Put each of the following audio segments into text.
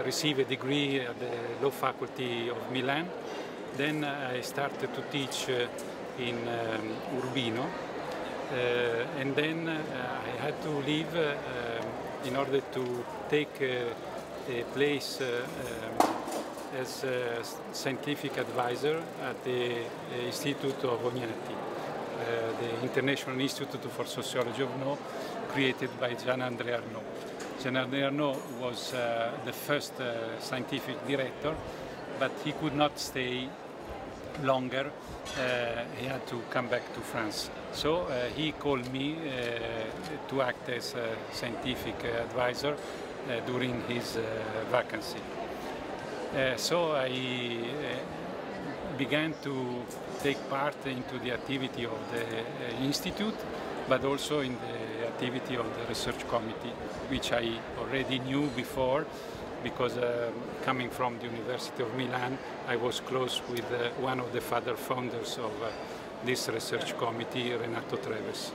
received a degree at the Law Faculty of Milan. Then I started to teach in Urbino, and then I had to leave in order to take a place as a scientific advisor at the Institute of Olgiati, the International Institute for Sociology of Law, created by Jean-André Arnaud. Jean-André Arnaud was the first scientific director, but he could not stay longer. He had to come back to France. So he called me to act as a scientific advisor during his vacancy. So I began to take part into the activity of the institute, but also in the activity of the research committee, which I already knew before, because coming from the University of Milan, I was close with one of the father founders of this research committee, Renato Treves.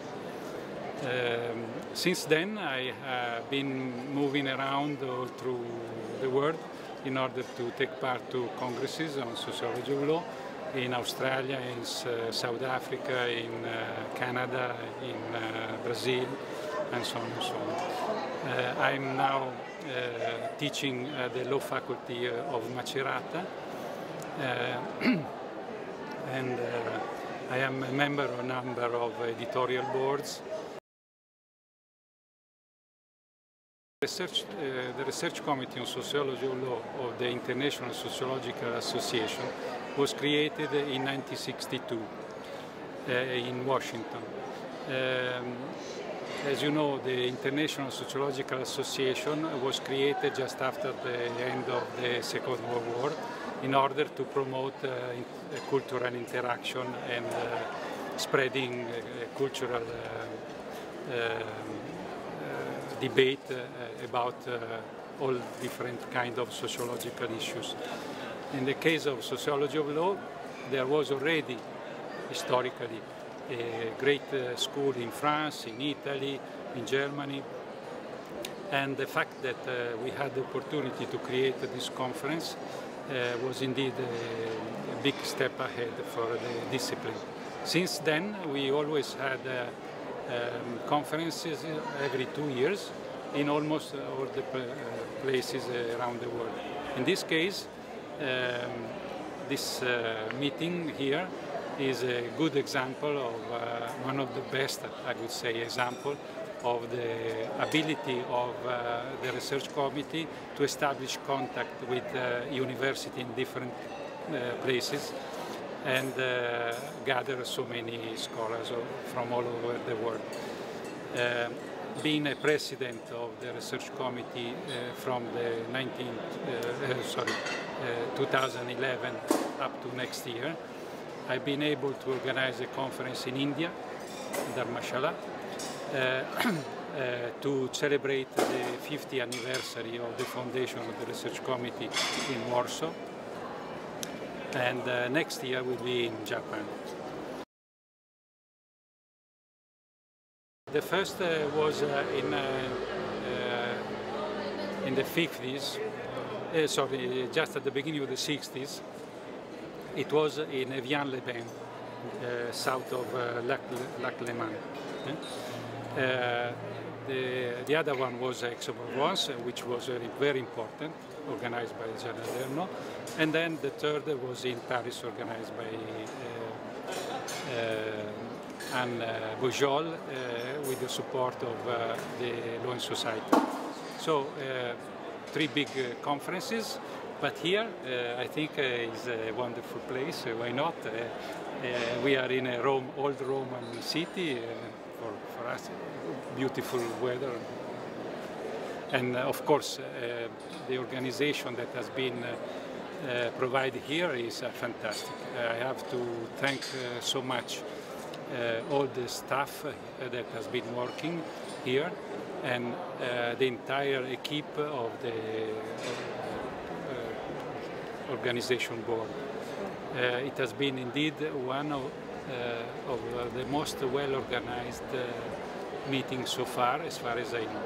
Since then, I have been moving around all through the world in order to take part to congresses on sociology of law in Australia, in South Africa, in Canada, in Brazil, and so on and so on. I'm now teaching at the Law Faculty of Macerata, and I am a member of a number of editorial boards. The Research Committee on Sociology of Law of the International Sociological Association was created in 1962 in Washington. As you know, the International Sociological Association was created just after the end of the Second World War in order to promote cultural interaction and spreading cultural debate about all different kinds of sociological issues. In the case of sociology of law, there was already historically a great school in France, in Italy, in Germany, and the fact that we had the opportunity to create this conference was indeed a big step ahead for the discipline. Since then, we always had conferences every 2 years in almost all the places around the world. In this case, this meeting here is a good example of one of the best, I would say, example of the ability of the research committee to establish contact with university in different places and gather so many scholars from all over the world. Being a president of the research committee from the 2011 up to next year, I've been able to organize a conference in India, Dharamshala, to celebrate the 50th anniversary of the foundation of the research committee in Warsaw. And next year will be in Japan. The first was in the 50s, just at the beginning of the 60s. It was in Evian-les-Bains, south of Lac-Léman. The other one was Aix-en-Provence, which was very important, organized by Jean-André Arnaud. And then the third was in Paris, organized by Anne Boujol, with the support of the Law and Society. So 3 big conferences, but here I think is a wonderful place. Why not? We are in a old Roman city. For us, beautiful weather, and of course the organization that has been provided here is fantastic. I have to thank so much all the staff that has been working here and the entire equipe of the organization board. It has been indeed one of the most well-organized meetings so far as I know.